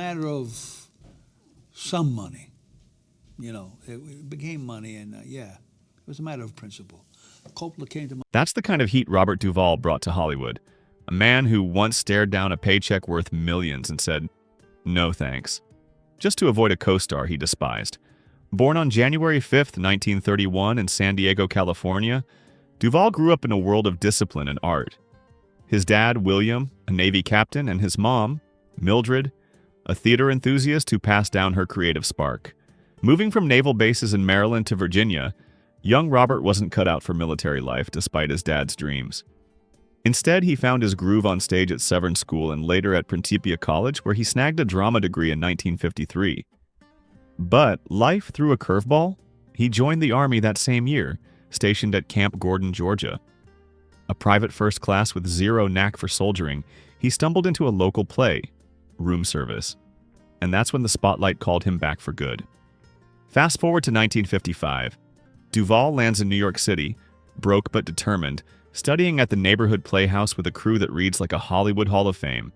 Matter of some money, it became money, and yeah, it was a matter of principle. Coppola came to my. That's the kind of heat Robert Duvall brought to Hollywood. A man who once stared down a paycheck worth millions and said, "No thanks," just to avoid a co-star he despised. Born on January 5th, 1931 in San Diego, California, Duvall grew up in a world of discipline and art. His dad, William, a Navy captain, and his mom, Mildred, a theater enthusiast who passed down her creative spark. Moving from naval bases in Maryland to Virginia, young Robert wasn't cut out for military life despite his dad's dreams. Instead, he found his groove on stage at Severn School and later at Principia College, where he snagged a drama degree in 1953. But life threw a curveball. He joined the Army that same year, stationed at Camp Gordon, Georgia. A private first class with zero knack for soldiering, he stumbled into a local play, Room Service. And that's when the spotlight called him back for good. Fast forward to 1955. Duvall lands in New York City, broke but determined, studying at the neighborhood playhouse with a crew that reads like a Hollywood Hall of Fame.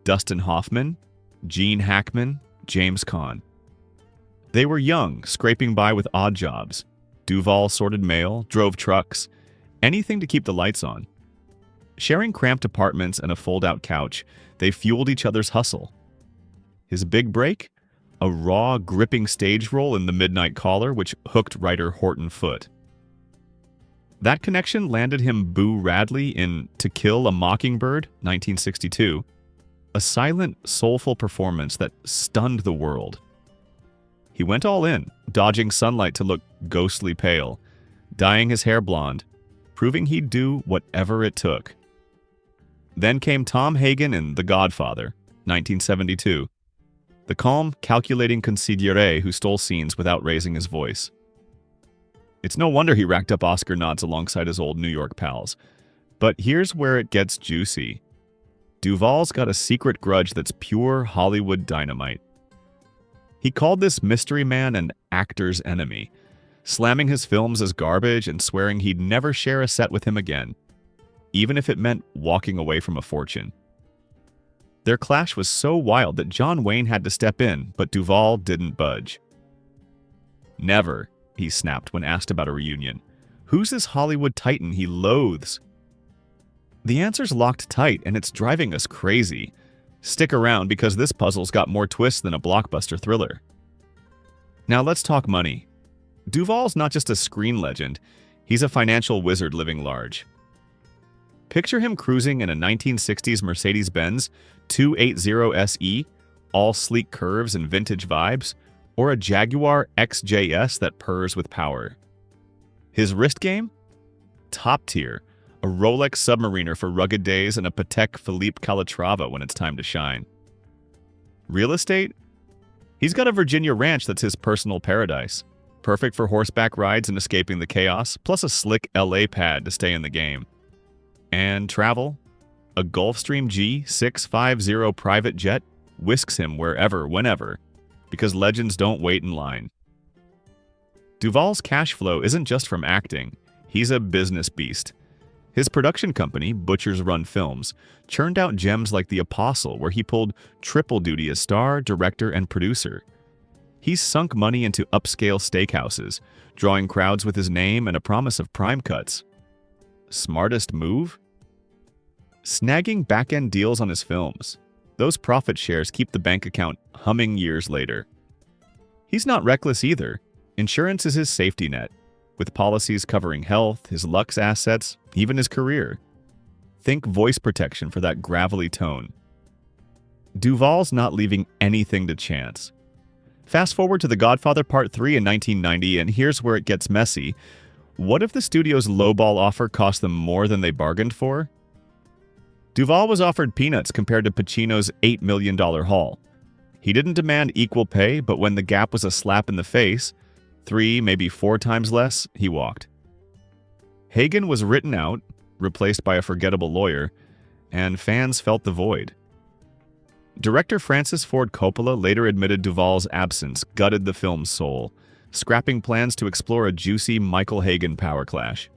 Dustin Hoffman, Gene Hackman, James Caan. They were young, scraping by with odd jobs. Duvall sorted mail, drove trucks, anything to keep the lights on. Sharing cramped apartments and a fold-out couch, they fueled each other's hustle. His big break? A raw, gripping stage role in The Midnight Caller, which hooked writer Horton Foote. That connection landed him Boo Radley in To Kill a Mockingbird, 1962, a silent, soulful performance that stunned the world. He went all in, dodging sunlight to look ghostly pale, dyeing his hair blonde, proving he'd do whatever it took. Then came Tom Hagen in The Godfather, 1972, the calm, calculating consigliere who stole scenes without raising his voice. It's no wonder he racked up Oscar nods alongside his old New York pals. But here's where it gets juicy. Duvall's got a secret grudge that's pure Hollywood dynamite. He called this mystery man an actor's enemy, slamming his films as garbage and swearing he'd never share a set with him again, even if it meant walking away from a fortune. Their clash was so wild that John Wayne had to step in, but Duvall didn't budge. "Never," he snapped when asked about a reunion. "Who's this Hollywood titan he loathes?" The answer's locked tight, and it's driving us crazy. Stick around because this puzzle's got more twists than a blockbuster thriller. Now let's talk money. Duvall's not just a screen legend, he's a financial wizard living large. Picture him cruising in a 1960s Mercedes-Benz 280 SE, all sleek curves and vintage vibes, or a Jaguar XJS that purrs with power. His wrist game? Top tier. A Rolex Submariner for rugged days and a Patek Philippe Calatrava when it's time to shine. Real estate? He's got a Virginia ranch that's his personal paradise, perfect for horseback rides and escaping the chaos, plus a slick LA pad to stay in the game. And travel? A Gulfstream G650 private jet whisks him wherever, whenever, because legends don't wait in line. Duvall's cash flow isn't just from acting, he's a business beast. His production company, Butcher's Run Films, churned out gems like The Apostle, where he pulled triple duty as star, director, and producer. He's sunk money into upscale steakhouses, drawing crowds with his name and a promise of prime cuts. Smartest move? Snagging back-end deals on his films. Those profit shares keep the bank account humming years later. He's not reckless either. Insurance is his safety net, with policies covering health, his Lux assets, even his career. Think voice protection for that gravelly tone. Duvall's not leaving anything to chance. Fast forward to The Godfather Part 3 in 1990, and here's where it gets messy. What if the studio's lowball offer cost them more than they bargained for? Duvall was offered peanuts compared to Pacino's $8 million haul. He didn't demand equal pay, but when the gap was a slap in the face, 3, maybe 4 times less, he walked. Hagen was written out, replaced by a forgettable lawyer, and fans felt the void. Director Francis Ford Coppola later admitted Duvall's absence gutted the film's soul, scrapping plans to explore a juicy Michael Hagen power clash.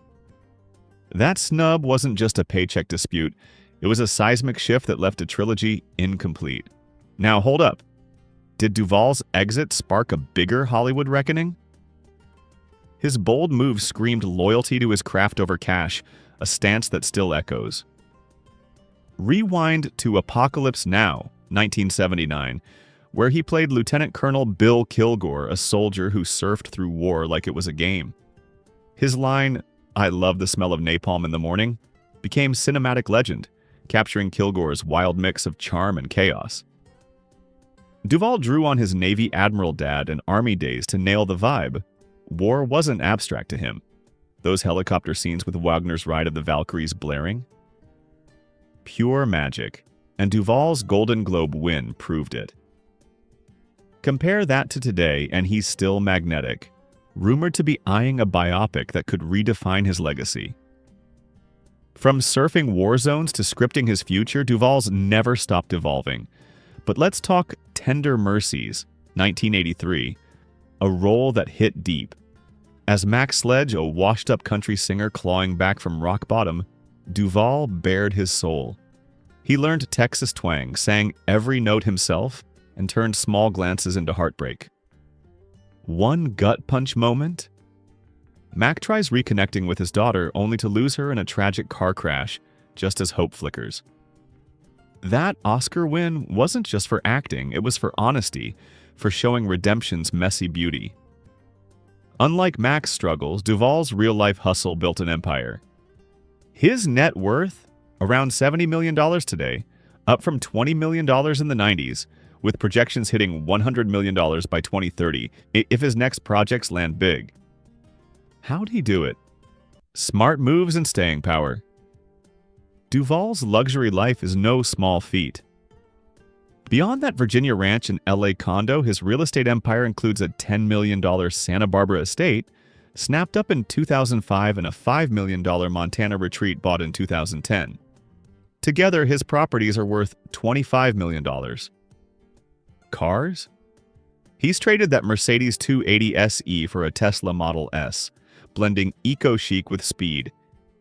That snub wasn't just a paycheck dispute, it was a seismic shift that left a trilogy incomplete. Now hold up. did Duvall's exit spark a bigger Hollywood reckoning? His bold move screamed loyalty to his craft over cash, a stance that still echoes. Rewind to Apocalypse Now, 1979, where he played Lieutenant Colonel Bill Kilgore, a soldier who surfed through war like it was a game. His line, "I love the smell of napalm in the morning," became cinematic legend, capturing Kilgore's wild mix of charm and chaos. Duvall drew on his Navy Admiral dad and Army days to nail the vibe. War wasn't abstract to him. Those helicopter scenes with Wagner's Ride of the Valkyries blaring? Pure magic, and Duvall's Golden Globe win proved it. Compare that to today, and he's still magnetic, rumored to be eyeing a biopic that could redefine his legacy. From surfing war zones to scripting his future, Duvall's never stopped evolving. But let's talk Tender Mercies, 1983, a role that hit deep. As Max Sledge, a washed-up country singer clawing back from rock bottom, Duvall bared his soul. He learned Texas twang, sang every note himself, and turned small glances into heartbreak. One gut punch moment? Mac tries reconnecting with his daughter only to lose her in a tragic car crash, just as hope flickers. That Oscar win wasn't just for acting, it was for honesty, for showing redemption's messy beauty. Unlike Mac's struggles, Duvall's real-life hustle built an empire. His net worth? Around $70 million today, up from $20 million in the 90s, with projections hitting $100 million by 2030 if his next projects land big. How'd he do it? Smart moves and staying power. Duvall's luxury life is no small feat. Beyond that Virginia ranch and LA condo, his real estate empire includes a $10 million Santa Barbara estate, snapped up in 2005 and a $5 million Montana retreat bought in 2010. Together, his properties are worth $25 million. Cars? He's traded that Mercedes 280 SE for a Tesla Model S, blending eco-chic with speed,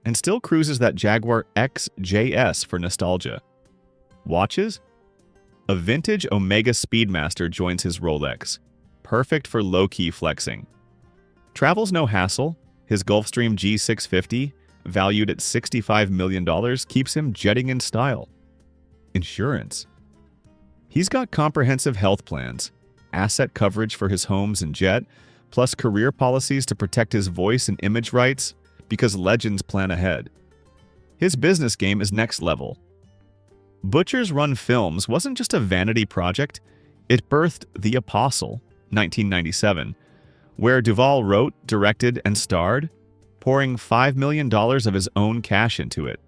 and still cruises that Jaguar XJS for nostalgia. Watches? A vintage Omega Speedmaster joins his Rolex, perfect for low-key flexing. Travel's no hassle. His Gulfstream G650, valued at $65 million, keeps him jetting in style. Insurance. He's got comprehensive health plans, asset coverage for his homes and jet, plus career policies to protect his voice and image rights, because legends plan ahead. His business game is next level. Butcher's Run Films wasn't just a vanity project, it birthed The Apostle, 1997, where Duvall wrote, directed, and starred, pouring $5 million of his own cash into it.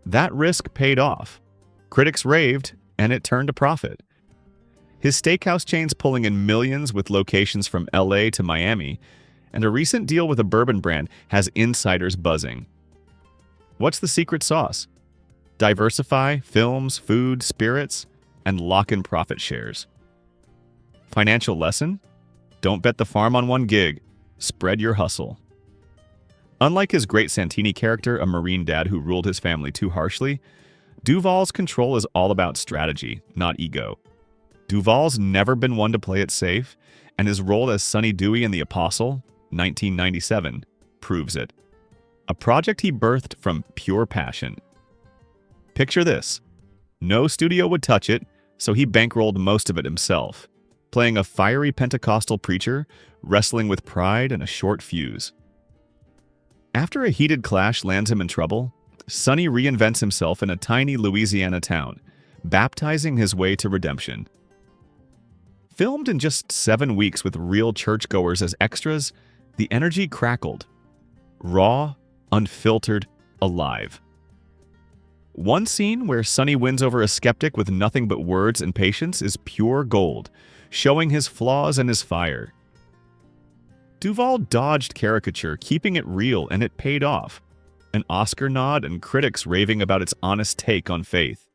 That risk paid off. Critics raved, and it turned a profit. His steakhouse chain's pulling in millions with locations from LA to Miami, and a recent deal with a bourbon brand has insiders buzzing. What's the secret sauce? Diversify films, food, spirits, and lock in profit shares. Financial lesson? Don't bet the farm on one gig. Spread your hustle. Unlike his great Santini character, a Marine dad who ruled his family too harshly, Duvall's control is all about strategy, not ego. Duvall's never been one to play it safe, and his role as Sonny Dewey in The Apostle, 1997, proves it. A project he birthed from pure passion. Picture this. No studio would touch it, so he bankrolled most of it himself, playing a fiery Pentecostal preacher, wrestling with pride and a short fuse. After a heated clash lands him in trouble, Sonny reinvents himself in a tiny Louisiana town, baptizing his way to redemption. Filmed in just 7 weeks with real churchgoers as extras, the energy crackled. Raw, unfiltered, alive. One scene where Sonny wins over a skeptic with nothing but words and patience is pure gold, showing his flaws and his fire. Duvall dodged caricature, keeping it real, and it paid off. An Oscar nod and critics raving about its honest take on faith.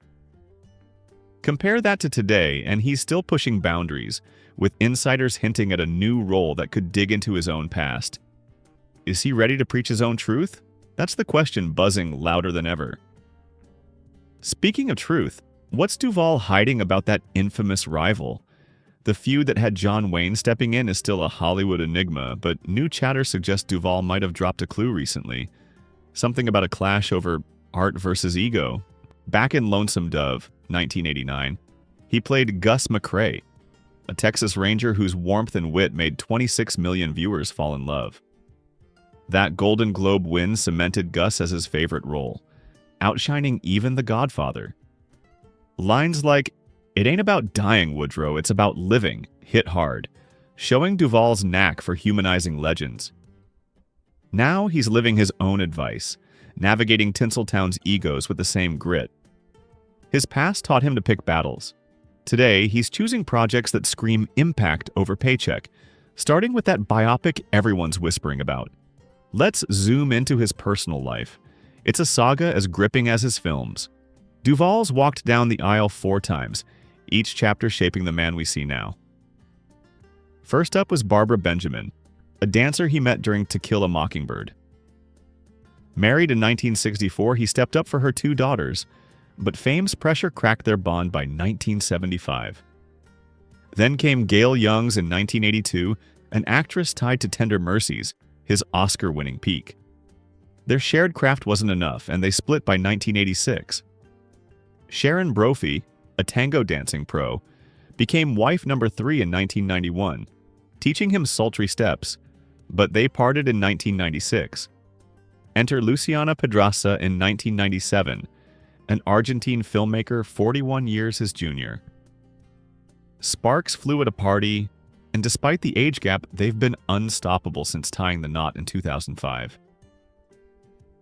Compare that to today, and he's still pushing boundaries, with insiders hinting at a new role that could dig into his own past. Is he ready to preach his own truth? That's the question buzzing louder than ever. Speaking of truth, what's Duvall hiding about that infamous rival? The feud that had John Wayne stepping in is still a Hollywood enigma, but new chatter suggests Duvall might have dropped a clue recently. Something about a clash over art versus ego. Back in Lonesome Dove, 1989, he played Gus McCrae, a Texas Ranger whose warmth and wit made 26 million viewers fall in love. That Golden Globe win cemented Gus as his favorite role, outshining even The Godfather. Lines like, "It ain't about dying, Woodrow, it's about living," hit hard, showing Duvall's knack for humanizing legends. Now he's living his own advice, navigating Tinseltown's egos with the same grit. His past taught him to pick battles. Today, he's choosing projects that scream impact over paycheck, starting with that biopic everyone's whispering about. Let's zoom into his personal life. It's a saga as gripping as his films. Duvall's walked down the aisle 4 times, each chapter shaping the man we see now. First up was Barbara Benjamin, a dancer he met during To Kill a Mockingbird. Married in 1964, he stepped up for her 2 daughters, but fame's pressure cracked their bond by 1975. Then came Gail Youngs in 1982, an actress tied to Tender Mercies, his Oscar-winning peak. Their shared craft wasn't enough, and they split by 1986. Sharon Brophy, a tango dancing pro, became wife number 3 in 1991, teaching him sultry steps, but they parted in 1996. Enter Luciana Pedraza in 1997, an Argentine filmmaker 41 years his junior. Sparks flew at a party, and despite the age gap, they've been unstoppable since tying the knot in 2005.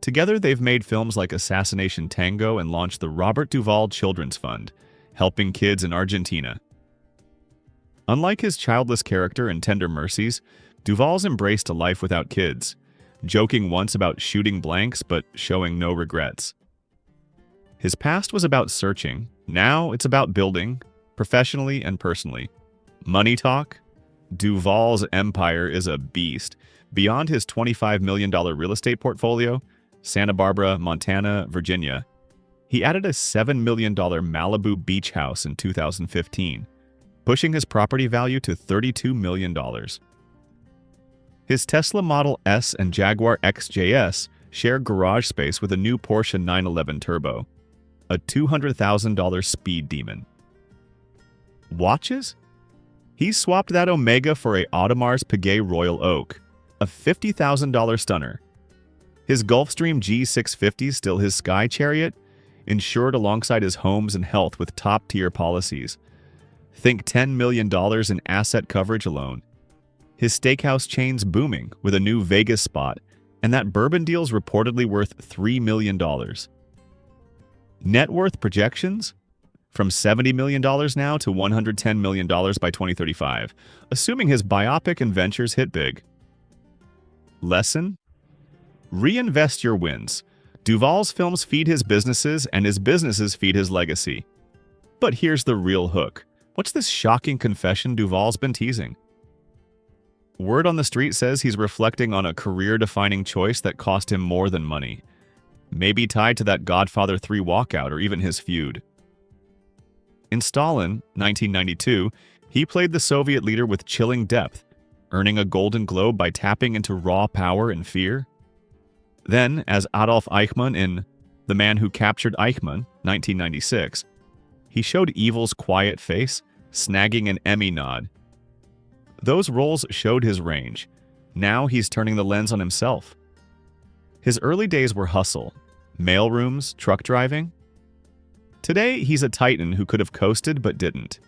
Together, they've made films like Assassination Tango and launched the Robert Duvall Children's Fund, helping kids in Argentina. Unlike his childless character in Tender Mercies, Duvall's embraced a life without kids, joking once about shooting blanks but showing no regrets. His past was about searching, now it's about building, professionally and personally. Money talk? Duvall's empire is a beast. Beyond his $25 million real estate portfolio, Santa Barbara, Montana, Virginia, he added a $7 million Malibu beach house in 2015, pushing his property value to $32 million. His Tesla Model S and Jaguar XJS share garage space with a new Porsche 911 Turbo, a $200,000 speed demon. Watches? He swapped that Omega for a Audemars Piguet Royal Oak, a $50,000 stunner. His Gulfstream G650 still his Sky Chariot, insured alongside his homes and health with top-tier policies. Think $10 million in asset coverage alone. His steakhouse chain's booming with a new Vegas spot, and that bourbon deal's reportedly worth $3 million. Net worth projections? From $70 million now to $110 million by 2035, assuming his biopic and ventures hit big. Lesson? Reinvest your wins. Duvall's films feed his businesses, and his businesses feed his legacy. But here's the real hook. What's this shocking confession Duvall's been teasing? Word on the street says he's reflecting on a career-defining choice that cost him more than money. Maybe tied to that Godfather 3 walkout or even his feud. In Stalin, 1992, he played the Soviet leader with chilling depth, earning a Golden Globe by tapping into raw power and fear. Then, as Adolf Eichmann in The Man Who Captured Eichmann, 1996, he showed evil's quiet face, snagging an Emmy nod. Those roles showed his range. Now he's turning the lens on himself. His early days were hustle, mailrooms, truck driving. Today, he's a titan who could have coasted but didn't.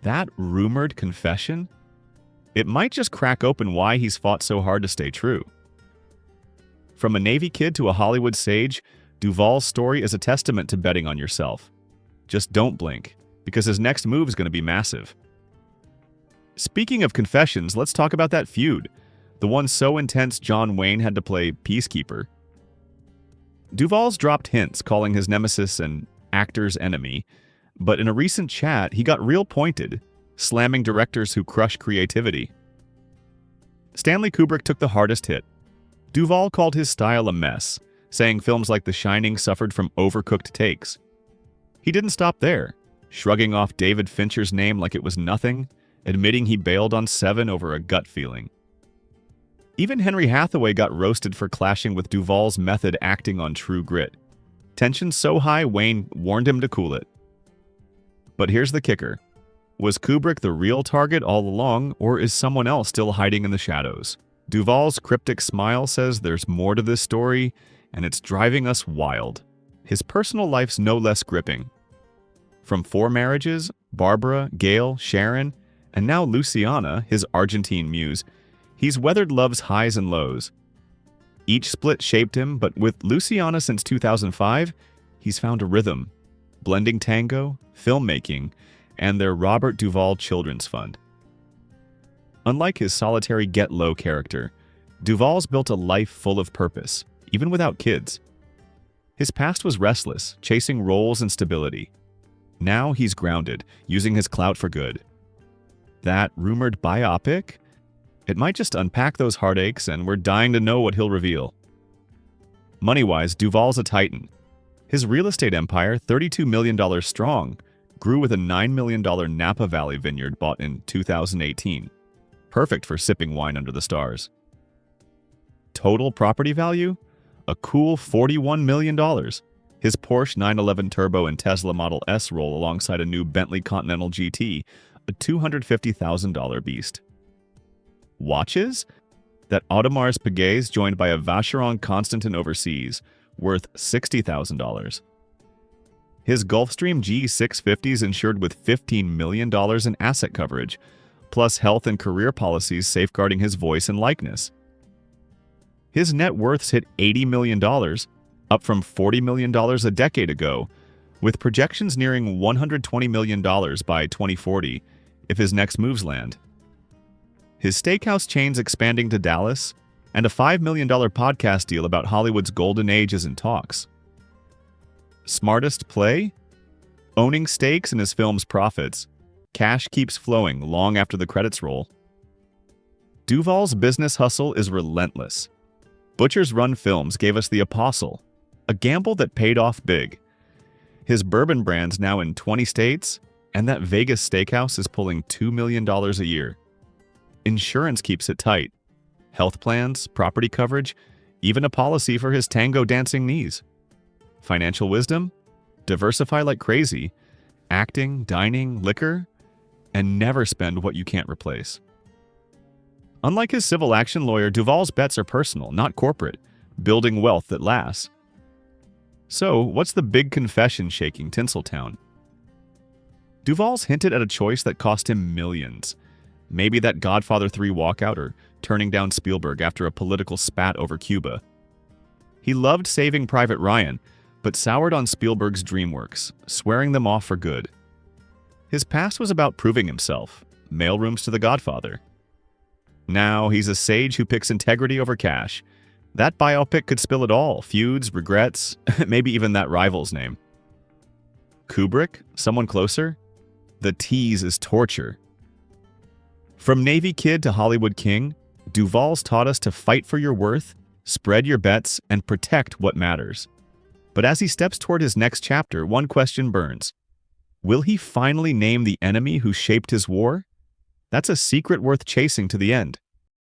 That rumored confession? It might just crack open why he's fought so hard to stay true. From a Navy kid to a Hollywood sage, Duvall's story is a testament to betting on yourself. Just don't blink, because his next move is going to be massive. Speaking of confessions, let's talk about that feud, the one so intense John Wayne had to play peacekeeper. Duvall's dropped hints calling his nemesis an actor's enemy, but in a recent chat, he got real pointed, slamming directors who crush creativity. Stanley Kubrick took the hardest hit. Duvall called his style a mess, saying films like The Shining suffered from overcooked takes. He didn't stop there, shrugging off David Fincher's name like it was nothing, admitting he bailed on Seven over a gut feeling. Even Henry Hathaway got roasted for clashing with Duvall's method acting on True Grit. Tension so high, Wayne warned him to cool it. But here's the kicker. Was Kubrick the real target all along, or is someone else still hiding in the shadows? Duvall's cryptic smile says there's more to this story, and it's driving us wild. His personal life's no less gripping. From 4 marriages, Barbara, Gail, Sharon, and now Luciana, his Argentine muse, he's weathered love's highs and lows. Each split shaped him, but with Luciana since 2005, he's found a rhythm, blending tango, filmmaking, and their Robert Duvall Children's Fund. Unlike his solitary get-low character, Duvall's built a life full of purpose, even without kids. His past was restless, chasing roles and stability. Now he's grounded, using his clout for good. That rumored biopic? It might just unpack those heartaches, and we're dying to know what he'll reveal. Money-wise, Duvall's a titan. His real estate empire, $32 million strong, grew with a $9 million Napa Valley vineyard bought in 2018. Perfect for sipping wine under the stars. Total property value? A cool $41 million. His Porsche 911 Turbo and Tesla Model S roll alongside a new Bentley Continental GT, a $250,000 beast. Watches? That Audemars Piguet's joined by a Vacheron Constantin overseas, worth $60,000. His Gulfstream G650 is insured with $15 million in asset coverage, plus health and career policies safeguarding his voice and likeness. His net worths hit $80 million, up from $40 million a decade ago, with projections nearing $120 million by 2040 if his next moves land. His steakhouse chain's expanding to Dallas, and a $5 million podcast deal about Hollywood's golden age is in talks. Smartest play? Owning stakes in his film's profits. Cash keeps flowing long after the credits roll. Duvall's business hustle is relentless. Butcher's Run Films gave us The Apostle, a gamble that paid off big. His bourbon brand's now in 20 states, and that Vegas steakhouse is pulling $2 million a year. Insurance keeps it tight. Health plans, property coverage, even a policy for his tango dancing knees. Financial wisdom? Diversify like crazy. Acting, dining, liquor, and never spend what you can't replace. Unlike his civil action lawyer, Duvall's bets are personal, not corporate, building wealth that lasts. So, what's the big confession shaking Tinseltown? Duvall's hinted at a choice that cost him millions. Maybe that Godfather 3 walkout or turning down Spielberg after a political spat over Cuba. He loved Saving Private Ryan, but soured on Spielberg's DreamWorks, swearing them off for good. His past was about proving himself, mailrooms to The Godfather. Now he's a sage who picks integrity over cash. That biopic could spill it all, feuds, regrets, maybe even that rival's name. Kubrick? Someone closer? The tease is torture. From Navy kid to Hollywood king, Duvall's taught us to fight for your worth, spread your bets, and protect what matters. But as he steps toward his next chapter, one question burns. Will he finally name the enemy who shaped his war? That's a secret worth chasing to the end.